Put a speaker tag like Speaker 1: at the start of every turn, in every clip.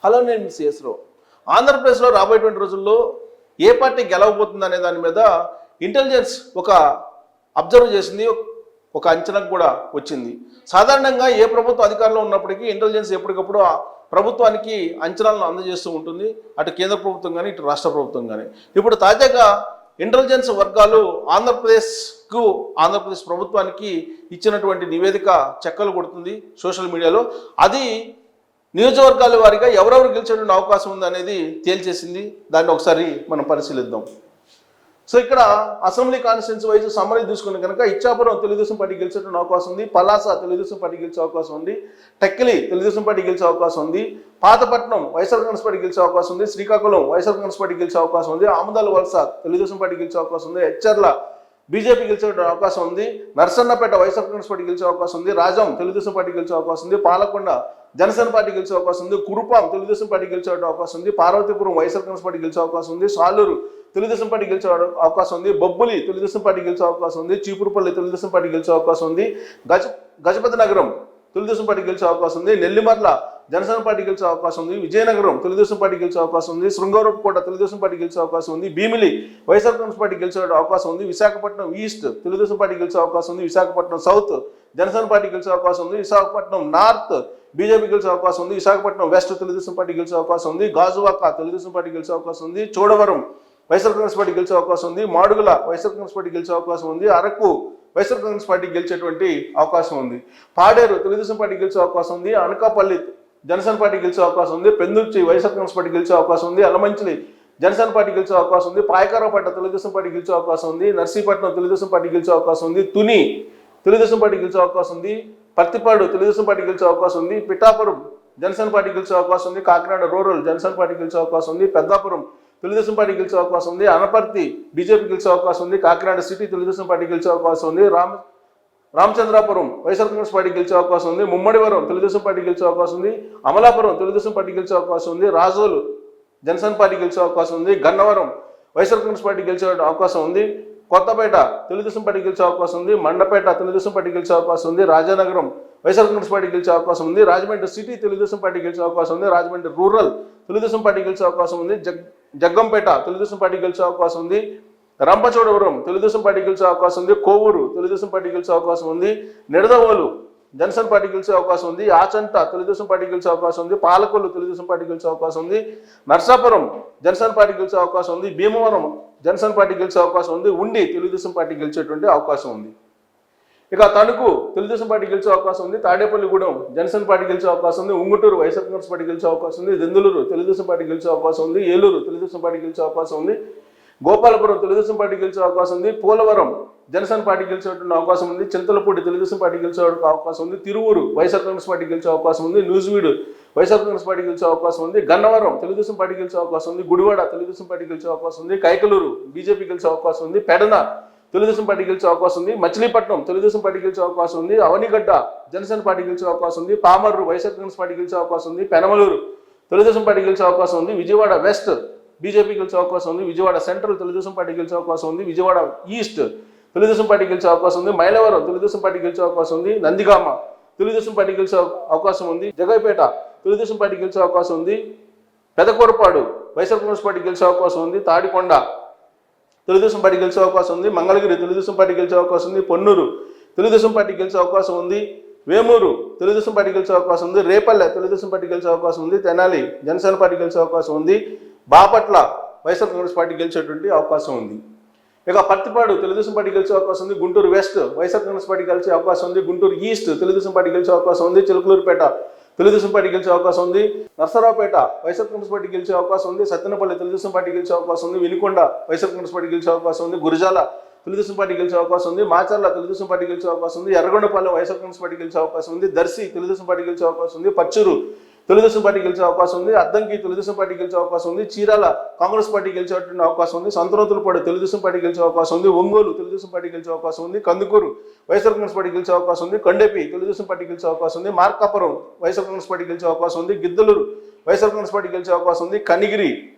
Speaker 1: Hello, నేను మీ CS రావు. ఆంధ్రప్రదేశ్లో రాబోయేటువంటి రోజుల్లో ఏ పార్టీ గెలవబోతుంది అనే దాని మీద ఇంటెలిజెన్స్ ఒక అబ్జర్వ్ చేసింది, ఒక అంచనాకు కూడా వచ్చింది. సాధారణంగా ఏ ప్రభుత్వం అధికారంలో ఉన్నప్పటికీ ఇంటెలిజెన్స్ ఎప్పటికప్పుడు ప్రభుత్వానికి అంచనాలను అందజేస్తూ ఉంటుంది, అటు కేంద్ర ప్రభుత్వం కానీ ఇటు రాష్ట్ర ప్రభుత్వం కానీ. ఇప్పుడు తాజాగా ఇంటెలిజెన్స్ వర్గాలు ఆంధ్రప్రదేశ్ ప్రభుత్వానికి ఇచ్చినటువంటి నివేదిక చెక్కలు కొడుతుంది సోషల్ మీడియాలో. అది నియోజకవర్గాల వారీగా ఎవరెవరు గెలిచేటువంటి అవకాశం ఉంది అనేది తేల్చేసింది. దాన్ని ఒకసారి మనం పరిశీలిద్దాం. సో ఇక్కడ అసెంబ్లీ కాన్స్టిట్యున్సీ వైజ్ సమ్మరీ తీసుకుని కనుక ఇచ్చాపురం తెలుగుదేశం పార్టీ గెలిచేటువంటి అవకాశం ఉంది, పలాస తెలుగుదేశం పార్టీ గెలిచే అవకాశం ఉంది, టెక్కిలి తెలుగుదేశం పార్టీ గెలిచే అవకాశం ఉంది, పాతపట్నం వైఎస్ఆర్ కాంగ్రెస్ పార్టీ గెలిచే అవకాశం ఉంది, శ్రీకాకుళం వైఎస్ఆర్ కాంగ్రెస్ పార్టీ గెలిచే అవకాశం ఉంది, ఆమదాల వలస తెలుగుదేశం పార్టీ గెలిచే అవకాశం ఉంది, హెచ్చర్ల బీజేపీ గెలిచే అవకాశం ఉంది, నర్సన్నపేట వైఎస్ఆర్ కాంగ్రెస్ పార్టీ గెలిచే అవకాశం ఉంది, రాజం తెలుగుదేశం పార్టీ గెలిచే అవకాశం ఉంది, పాలకొండ జనసేన పార్టీ గెలిచే అవకాశం ఉంది, కురుపాం తెలుగుదేశం పార్టీ గెలిచే అవకాశం ఉంది, పార్వతీపురం వైఎస్ఆర్ కాంగ్రెస్ పార్టీ గెలిచే అవకాశం ఉంది, సాలూరు తెలుగుదేశం పార్టీ గెలిచే అవకాశం ఉంది, బొబ్బులి తెలుగుదేశం పార్టీ గెలిచే అవకాశం ఉంది, చీపురుపల్లి తెలుగుదేశం పార్టీ గెలిచే అవకాశం ఉంది, గజపతి నగరం తెలుగుదేశం పార్టీ గెలిచే అవకాశం ఉంది, నెల్లిమర్ల జనసేన పార్టీ గెలిచే అవకాశం ఉంది, విజయనగరం తెలుగుదేశం పార్టీ గెలిచే అవకాశం ఉంది, శృంగారపుకోట తెలుగుదేశం పార్టీ గెలిచే అవకాశం ఉంది, భీమిలి వైఎస్ఆర్ కాంగ్రెస్ పార్టీ గెలిచే అవకాశం ఉంది, విశాఖపట్నం ఈస్ట్ తెలుగుదేశం పార్టీ గెలిచే అవకాశం ఉంది, విశాఖపట్నం సౌత్ జనసేన పార్టీ గెలిచే అవకాశం ఉంది, విశాఖపట్నం నార్త్ బీజేపీ గెలిచే అవకాశం ఉంది, విశాఖపట్నం వెస్ట్ తెలుగుదేశం పార్టీ గెలిచే అవకాశం ఉంది, గాజువాక తెలుగుదేశం పార్టీ గెలిచే అవకాశం ఉంది, చోడవరం వైఎస్ఆర్ కాంగ్రెస్ పార్టీ గెలిచే అవకాశం ఉంది, మాడుగుల వైఎస్ఆర్ కాంగ్రెస్ పార్టీ గెలిచే అవకాశం ఉంది, అరకు వైఎస్ఆర్ కాంగ్రెస్ పార్టీ గెలిచేటువంటి అవకాశం ఉంది, పాడేరు తెలుగుదేశం పార్టీ గెలిచే అవకాశం ఉంది, అనకాపల్లి జనసేన పార్టీ గెలిచే అవకాశం ఉంది, పెందుర్చి వైఎస్ఆర్ కాంగ్రెస్ పార్టీ గెలిచే అవకాశం ఉంది, అలమంచిలి జనసేన పార్టీ గెలిచే అవకాశం ఉంది, పాయకారాపేట తెలుగుదేశం పార్టీ గెలిచే అవకాశం ఉంది, నర్సీపట్నం తెలుగుదేశం పార్టీ గెలిచే అవకాశం ఉంది, తుని తెలుగుదేశం పార్టీ గెలిచే అవకాశం ఉంది, పత్తిపాడు తెలుగుదేశం పార్టీ గెలిచే అవకాశం ఉంది, పిఠాపురం జనసేన పార్టీ గెలిచే అవకాశం ఉంది, కాకినాడ రూరల్ జనసేన పార్టీ గెలిచే అవకాశం ఉంది, పెద్దాపురం తెలుగుదేశం పార్టీ గెలిచే అవకాశం ఉంది, అనపర్తి బీజేపీ గెలిచే అవకాశం ఉంది, కాకినాడ సిటీ తెలుగుదేశం పార్టీ గెలిచే అవకాశం ఉంది, రామచంద్రాపురం వైఎస్ఆర్ కాంగ్రెస్ పార్టీ గెలిచే అవకాశం ఉంది, ముమ్మడివరం తెలుగుదేశం పార్టీ గెలిచే అవకాశం ఉంది, అమలాపురం తెలుగుదేశం పార్టీ గెలిచే అవకాశం ఉంది, రాజోలు జనసేన పార్టీ గెలిచే అవకాశం ఉంది, గన్నవరం వైఎస్ఆర్ కాంగ్రెస్ పార్టీ గెలిచే అవకాశం ఉంది, కొత్తపేట తెలుగుదేశం పార్టీ గెలిచే అవకాశం ఉంది, మండపేట తెలుగుదేశం పార్టీ గెలిచే అవకాశం ఉంది, రాజానగరం వైఎస్ఆర్ కాంగ్రెస్ పార్టీ గెలిచే అవకాశం ఉంది, రాజమండ్రి సిటీ తెలుగుదేశం పార్టీ గెలిచే అవకాశం ఉంది, రాజమండ్రి రూరల్ తెలుగుదేశం పార్టీ గెలిచే అవకాశం ఉంది, జగ్గంపేట తెలుగుదేశం పార్టీ గెలిచే అవకాశం ఉంది, రంపచోడవరం తెలుగుదేశం పార్టీ గెలిచే అవకాశం ఉంది, కోవూరు తెలుగుదేశం పార్టీ గెలిచే అవకాశం ఉంది, నిడదవోలు జనసేన పార్టీ గెలిచే అవకాశం ఉంది, ఆచంట తెలుగుదేశం పార్టీ గెలిచే అవకాశం ఉంది, పాలకొల్లు తెలుగుదేశం పార్టీ గెలిచే అవకాశం ఉంది, నర్సాపురం జనసేన పార్టీ గెలిచే అవకాశం ఉంది, భీమవరం జనసేన పార్టీ గెలిచే అవకాశం ఉంది, ఉండి తెలుగుదేశం పార్టీ గెలిచేటువంటి అవకాశం ఉంది. ఇక తణుకు తెలుగుదేశం పార్టీ గెలిచే అవకాశం ఉంది, తాడేపల్లిగూడెం జనసేన పార్టీ గెలిచే అవకాశం ఉంది, ఉంగుటూరు వైఎస్ఆర్ కాంగ్రెస్ పార్టీ గెలిచే అవకాశం ఉంది, దెందులూరు తెలుగుదేశం పార్టీ గెలిచే అవకాశం ఉంది, ఏలూరు తెలుగుదేశం పార్టీ గెలిచే అవకాశం ఉంది, గోపాలపురం తెలుగుదేశం పార్టీ గెలిచే అవకాశం ఉంది, పోలవరం జనసేన పార్టీ గెలిచేటువంటి అవకాశం ఉంది, చింతలపూడి తెలుగుదేశం పార్టీ గెలిచే అవకాశం ఉంది, తిరువూరు వైఎస్ఆర్ కాంగ్రెస్ పార్టీ గెలిచే అవకాశం ఉంది, న్యూజివీడు వైఎస్ఆర్ కాంగ్రెస్ పార్టీ గెలిచే అవకాశం ఉంది, గన్నవరం తెలుగుదేశం పార్టీ గెలిచే అవకాశం ఉంది, గుడివాడ తెలుగుదేశం పార్టీ గెలిచే అవకాశం ఉంది, కైకలూరు బీజేపీ గెలిచే అవకాశం ఉంది, పెడన తెలుగుదేశం పార్టీ గెలిచే అవకాశం ఉంది, మచిలీపట్నం తెలుగుదేశం పార్టీ గెలిచే అవకాశం ఉంది, అవనిగడ్డ జనసేన పార్టీ గెలిచే అవకాశం ఉంది, పామర్రు వైఎస్ఆర్ కాంగ్రెస్ పార్టీ గెలిచే అవకాశం ఉంది, పెనమలూరు తెలుగుదేశం పార్టీ గెలిచే అవకాశం ఉంది, విజయవాడ వెస్ట్ బీజేపీ గెలిచే అవకాశం ఉంది, విజయవాడ సెంట్రల్ తెలుగుదేశం పార్టీ గెలిచే అవకాశం ఉంది, విజయవాడ ఈస్ట్ తెలుగుదేశం పార్టీ గెలిచే అవకాశం ఉంది, మైలవరం తెలుగుదేశం పార్టీ గెలిచే అవకాశం ఉంది, నందిగామ తెలుగుదేశం పార్టీ గెలిచే అవకాశం ఉంది, జగైపేట తెలుగుదేశం పార్టీ గెలిచే అవకాశం ఉంది, పెదకూరపాడు వైఎస్ఆర్ కాంగ్రెస్ పార్టీ గెలిచే అవకాశం ఉంది, తాడికొండ తెలుగుదేశం పార్టీ గెలిచే అవకాశం ఉంది, మంగళగిరి తెలుగుదేశం పార్టీ గెలిచే అవకాశం ఉంది, పొన్నూరు తెలుగుదేశం పార్టీ గెలిచే అవకాశం ఉంది, వేమూరు తెలుగుదేశం పార్టీ గెలిచే అవకాశం ఉంది, రేపల్లె తెలుగుదేశం పార్టీ గెలిచే అవకాశం ఉంది, తెనాలి జనసేన పార్టీ గెలిచే అవకాశం ఉంది, బాపట్ల వైఎస్ఆర్ కాంగ్రెస్ పార్టీ గెలిచేటువంటి అవకాశం ఉంది. ఇక పత్తిపాడు తెలుగుదేశం పార్టీ గెలిచే అవకాశం ఉంది, గుంటూరు వెస్ట్ వైఎస్ఆర్ కాంగ్రెస్ పార్టీ గెలిచే అవకాశం ఉంది, గుంటూరు ఈస్ట్ తెలుగుదేశం పార్టీ గెలిచే అవకాశం ఉంది, చిలకలూరుపేట తెలుగుదేశం పార్టీ గెలిచే అవకాశం ఉంది, నర్సరావుపేట వైఎస్ఆర్ కాంగ్రెస్ పార్టీ గెలిచే అవకాశం ఉంది, సత్తెనపల్లి తెలుగుదేశం పార్టీ గెలిచే అవకాశం ఉంది, వినుకొండ వైఎస్ఆర్ కాంగ్రెస్ పార్టీ గెలిచే అవకాశం ఉంది, గురజాల తెలుగుదేశం పార్టీ గెలిచే అవకాశం ఉంది, మాచర్ల తెలుగుదేశం పార్టీ గెలిచే అవకాశం ఉంది, ఎర్రగొండపాలెం వైఎస్ఆర్ కాంగ్రెస్ పార్టీ గెలిచే అవకాశం ఉంది, దర్శి తెలుగుదేశం పార్టీ గెలిచే అవకాశం ఉంది, పచ్చూరు తెలుగుదేశం పార్టీ గెలిచే అవకాశం ఉంది, అద్దంకి తెలుగుదేశం పార్టీ గెలిచే అవకాశం ఉంది, చీరాల కాంగ్రెస్ పార్టీ గెలిచేటువంటి అవకాశం ఉంది, సంతనోతులపాడు తెలుగుదేశం పార్టీ గెలిచే అవకాశం ఉంది, ఒంగోలు తెలుగుదేశం పార్టీ గెలిచే అవకాశం ఉంది, కందుకూరు వైఎస్ఆర్ కాంగ్రెస్ పార్టీ గెలిచే అవకాశం ఉంది, కొండేపి తెలుగుదేశం పార్టీ గెలిచే అవకాశం ఉంది, మార్కాపురం వైఎస్ఆర్ కాంగ్రెస్ పార్టీ గెలిచే అవకాశం ఉంది, గిద్దలూరు వైఎస్ఆర్ కాంగ్రెస్ పార్టీ గెలిచే అవకాశం ఉంది, కనిగిరి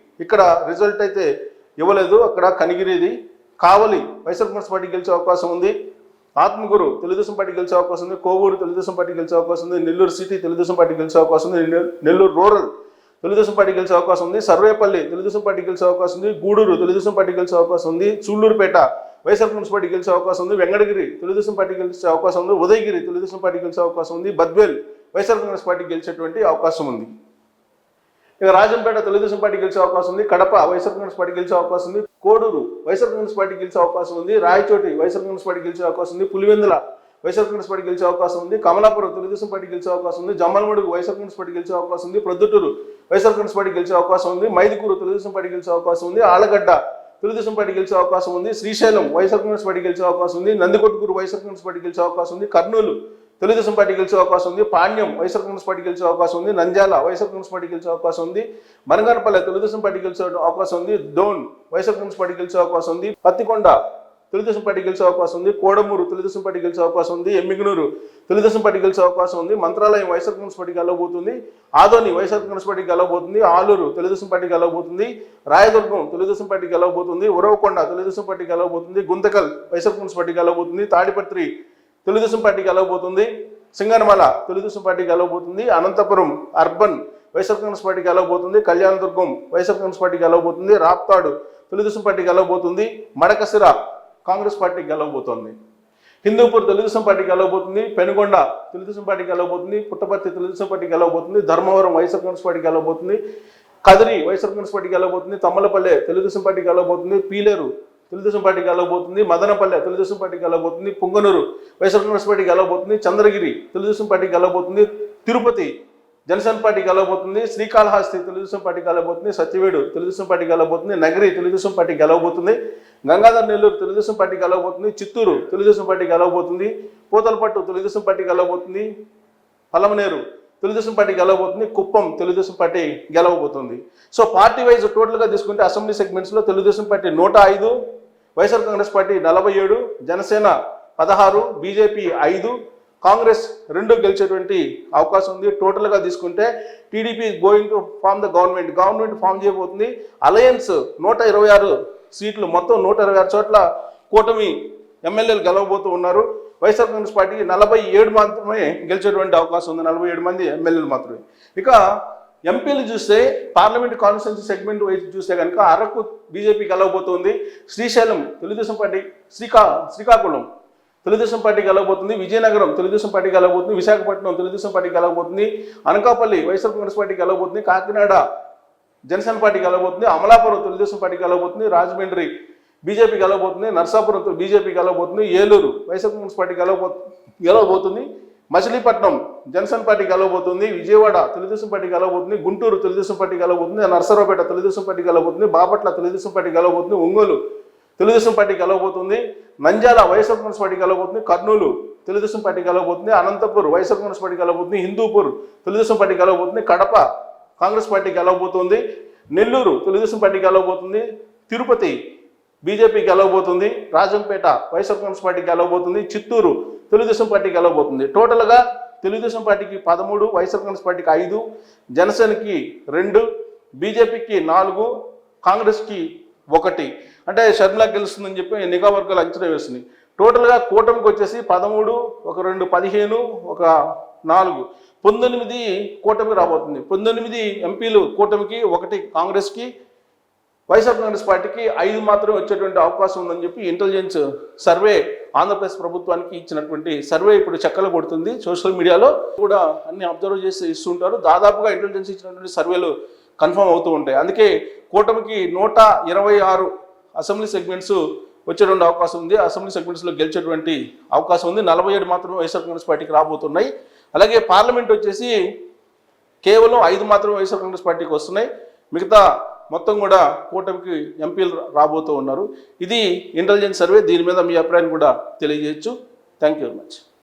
Speaker 1: ఇక్కడ రిజల్ట్ అయితే ఇవ్వలేదు, అక్కడ కనిగిరిది, కావలి వైఎస్ఆర్ కాంగ్రెస్ పార్టీ గెలిచే అవకాశం ఉంది, ఆత్మకూరు తెలుగుదేశం పార్టీ గెలిచే అవకాశం ఉంది, కోవూరు తెలుగుదేశం పార్టీ గెలిచే అవకాశం ఉంది, నెల్లూరు సిటీ తెలుగుదేశం పార్టీ గెలిచే అవకాశం ఉంది, నెల్లూరు రూరల్ తెలుగుదేశం పార్టీ గెలిచే అవకాశం ఉంది. సర్వేపల్లి తెలుగుదేశం పార్టీ గెలిచే అవకాశం ఉంది. గూడూరు తెలుగుదేశం పార్టీ గెలిచే అవకాశం ఉంది. సూళ్లూరుపేట వైఎస్ఆర్ కాంగ్రెస్ పార్టీ గెలిచే అవకాశం ఉంది. వెంకటగిరి తెలుగుదేశం పార్టీ గెలిచే అవకాశం ఉంది. ఉదయగిరి తెలుగుదేశం పార్టీ గెలిచే అవకాశం ఉంది. బద్వేల్ వైఎస్ఆర్ కాంగ్రెస్ పార్టీ గెలిచేటువంటి అవకాశం ఉంది. ఇక రాజంపేట తెలుగుదేశం పార్టీ గెలిచే అవకాశం ఉంది. కడప వైఎస్ఆర్ కాంగ్రెస్ పార్టీ గెలిచే అవకాశం ఉంది. కోడూరు వైఎస్ఆర్ కాంగ్రెస్ పార్టీ గెలిచే అవకాశం ఉంది. రాయచోటి వైఎస్ఆర్ కాంగ్రెస్ పార్టీ గెలిచే అవకాశం ఉంది. పులివెందుల వైఎస్ఆర్ కాంగ్రెస్ పార్టీ గెలిచే అవకాశం ఉంది. కమలాపురం తెలుగుదేశం పార్టీ గెలిచే అవకాశం ఉంది. జమ్మలమడుగు వైఎస్ఆర్ కాంగ్రెస్ పార్టీ గెలిచే అవకాశం ఉంది. ప్రొద్దుటూరు వైఎస్ఆర్ కాంగ్రెస్ పార్టీ గెలిచే అవకాశం ఉంది. మైదుకూరు తెలుగుదేశం పార్టీ గెలిచే అవకాశం ఉంది. ఆలగడ్డ తెలుగుదేశం పార్టీ గెలిచే అవకాశం ఉంది. శ్రీశైలం వైఎస్ఆర్ కాంగ్రెస్ పార్టీ గెలిచే అవకాశం ఉంది. నందికొట్కూరు వైఎస్ఆర్ కాంగ్రెస్ పార్టీ గెలిచే అవకాశం ఉంది. కర్నూలు తెలుగుదేశం పార్టీ గెలిచే అవకాశం ఉంది. పాణ్యం వైఎస్ఆర్ కాంగ్రెస్ పార్టీ గెలిచే అవకాశం ఉంది. నంద్యాల వైఎస్ఆర్ కాంగ్రెస్ పార్టీ గెలిచే అవకాశం ఉంది. మనగానపల్లె తెలుగుదేశం పార్టీ గెలిచే అవకాశం ఉంది. డోన్ వైఎస్ఆర్ కాంగ్రెస్ పార్టీ గెలిచే అవకాశం ఉంది. పత్తికొండ తెలుగుదేశం పార్టీ గెలిచే అవకాశం ఉంది. కోడమూరు తెలుగుదేశం పార్టీ గెలిచే అవకాశం ఉంది. ఎమ్మిగనూరు తెలుగుదేశం పార్టీ గెలిచే అవకాశం ఉంది. మంత్రాలయం వైఎస్ఆర్ కాంగ్రెస్ పార్టీ గెలవబోతుంది. ఆదోని వైఎస్ఆర్ కాంగ్రెస్ పార్టీ గెలవబోతుంది. ఆలూరు తెలుగుదేశం పార్టీ గెలవబోతుంది. రాయదుర్గం తెలుగుదేశం పార్టీ గెలవబోతుంది. ఉరవకొండ తెలుగుదేశం పార్టీ గెలవబోతుంది. గుంతకల్ వైఎస్ఆర్ కాంగ్రెస్ పార్టీ గెలవబోతుంది. తాడిపత్రి తెలుగుదేశం పార్టీ గెలవబోతుంది. సింగనమల తెలుగుదేశం పార్టీ గెలవబోతుంది. అనంతపురం అర్బన్ వైఎస్ఆర్ కాంగ్రెస్ పార్టీ గెలవబోతుంది. కళ్యాణదుర్గం వైఎస్ఆర్ కాంగ్రెస్ పార్టీ గెలవబోతుంది. రాప్తాడు తెలుగుదేశం పార్టీ గెలవబోతుంది. మడకసిర కాంగ్రెస్ పార్టీ గెలవబోతోంది. హిందూపూర్ తెలుగుదేశం పార్టీ గెలవబోతుంది. పెనుగొండ తెలుగుదేశం పార్టీ గెలవబోతుంది. Puttaparthi Telugu Desam party గెలవబోతుంది. Dharmavaram YSR Congress party గెలవబోతుంది. కదిరి వైఎస్ఆర్ కాంగ్రెస్ పార్టీ గెలవబోతుంది. తమ్మలపల్లె తెలుగుదేశం పార్టీ గెలవబోతుంది. పీలేరు తెలుగుదేశం పార్టీ గెలవబోతుంది. మదనపల్లె తెలుగుదేశం పార్టీ గెలవబోతుంది. పుంగనూరు వైఎస్ఆర్ కాంగ్రెస్ పార్టీ గెలవబోతుంది. చంద్రగిరి తెలుగుదేశం పార్టీ గెలవబోతుంది. తిరుపతి జనసేన పార్టీ గెలవబోతుంది. శ్రీకాళహస్తి తెలుగుదేశం పార్టీ గెలవబోతుంది. సత్యవేడు తెలుగుదేశం పార్టీ గెలవబోతుంది. నగరి తెలుగుదేశం పార్టీ గెలవబోతుంది. గంగాధర్ నెల్లూరు తెలుగుదేశం పార్టీ గెలవబోతుంది. చిత్తూరు తెలుగుదేశం పార్టీ గెలవబోతుంది. పూతలపట్టు తెలుగుదేశం పార్టీ గెలవబోతుంది. పలమనేరు తెలుగుదేశం పార్టీ గెలవబోతుంది. కుప్పం తెలుగుదేశం పార్టీ గెలవబోతుంది. సో పార్టీ వైజ్ టోటల్గా తీసుకుంటే అసెంబ్లీ సెగ్మెంట్స్లో Telugu Desam party 105, YSR Congress party 47, Janasena 16, BJP 5, Congress 2 గెలిచేటువంటి అవకాశం ఉంది. టోటల్గా తీసుకుంటే TDP going to form the government form చేయబోతుంది. అలయన్స్ 126 సీట్లు, మొత్తం 126 చోట్ల కూటమి ఎమ్మెల్యేలు గెలవబోతూ ఉన్నారు. వైఎస్ఆర్ కాంగ్రెస్ పార్టీకి 47 మాత్రమే గెలిచేటువంటి అవకాశం ఉంది. 47 మంది ఎమ్మెల్యేలు మాత్రమే. ఇక ఎంపీలు చూస్తే పార్లమెంట్ కాన్స్టిట్యున్సీ సెగ్మెంట్ వైపు చూస్తే కనుక అరకు బీజేపీ గెలవబోతుంది. శ్రీశైలం తెలుగుదేశం పార్టీ, శ్రీకాకుళం తెలుగుదేశం పార్టీ గెలవబోతుంది. విజయనగరం తెలుగుదేశం పార్టీ గెలవబోతుంది. విశాఖపట్నం తెలుగుదేశం పార్టీ గెలవబోతుంది. అనకాపల్లి వైఎస్ఆర్ కాంగ్రెస్ పార్టీ గెలవబోతుంది. కాకినాడ జనసేన పార్టీ గెలవబోతుంది. అమలాపురం తెలుగుదేశం పార్టీ గెలవబోతుంది. రాజమండ్రి బీజేపీ గెలవబోతుంది. నర్సాపురం బీజేపీ గెలవబోతుంది. ఏలూరు వైఎస్ఆర్ కాంగ్రెస్ పార్టీ గెలవబోతుంది. మచిలీపట్నం జనసేన పార్టీ గెలవబోతుంది. విజయవాడ తెలుగుదేశం పార్టీ గెలవబోతుంది. గుంటూరు తెలుగుదేశం పార్టీ గెలవబోతుంది. నర్సరావుపేట తెలుగుదేశం పార్టీ గెలవబోతుంది. బాపట్ల తెలుగుదేశం పార్టీ గెలవబోతుంది. Ongole Telugu Desam party గెలవబోతుంది. Nandyal YSR Congress party గెలవబోతుంది. కర్నూలు తెలుగుదేశం పార్టీ గెలవబోతుంది. అనంతపూర్ వైఎస్ఆర్ కాంగ్రెస్ పార్టీ గెలవబోతుంది. హిందూపూర్ తెలుగుదేశం పార్టీ గెలవబోతుంది. కడప కాంగ్రెస్ పార్టీ గెలవబోతుంది. నెల్లూరు తెలుగుదేశం పార్టీ గెలవబోతుంది. తిరుపతి బీజేపీ గెలవబోతుంది. రాజంపేట వైఎస్ఆర్ కాంగ్రెస్ పార్టీ గెలవబోతుంది. చిత్తూరు తెలుగుదేశం పార్టీ గెలవబోతుంది. టోటల్గా తెలుగుదేశం పార్టీకి 13, వైఎస్ఆర్ కాంగ్రెస్ పార్టీకి 5, జనసేనకి 2, బీజేపీకి 4, కాంగ్రెస్కి 1. అంటే షర్మిల గెలుస్తుందని చెప్పి నిఘా వర్గాలు అంచనా వేస్తుంది. టోటల్గా కూటమికి వచ్చేసి 13, 2 15, 4 19 కూటమికి రాబోతుంది. 19 ఎంపీలు కూటమికి, 1 కాంగ్రెస్కి, వైఎస్ఆర్ కాంగ్రెస్ పార్టీకి 5 మాత్రమే వచ్చేటువంటి అవకాశం ఉందని చెప్పి ఇంటెలిజెన్స్ సర్వే ఆంధ్రప్రదేశ్ ప్రభుత్వానికి ఇచ్చినటువంటి సర్వే ఇప్పుడు చక్కలు కొడుతుంది. సోషల్ మీడియాలో కూడా అన్ని అబ్జర్వ్ చేసి ఇస్తుంటారు. దాదాపుగా ఇంటెలిజెన్స్ ఇచ్చినటువంటి సర్వేలు కన్ఫర్మ్ అవుతూ ఉంటాయి. అందుకే కూటమికి 126 అసెంబ్లీ సెగ్మెంట్స్ వచ్చేటువంటి అవకాశం ఉంది. అసెంబ్లీ సెగ్మెంట్స్లో గెలిచేటువంటి అవకాశం ఉంది. 47 మాత్రమే వైఎస్ఆర్ కాంగ్రెస్ పార్టీకి రాబోతున్నాయి. అలాగే పార్లమెంట్ వచ్చేసి కేవలం 5 మాత్రమే వైఎస్ఆర్ కాంగ్రెస్ పార్టీకి వస్తున్నాయి. మిగతా మొత్తం కూడా కూటమికి ఎంపీలు రాబోతూ ఉన్నారు. ఇది ఇంటెలిజెన్స్ సర్వే. దీని మీద మీ అభిప్రాయాన్ని కూడా తెలియజేయచ్చు. Thank you very much.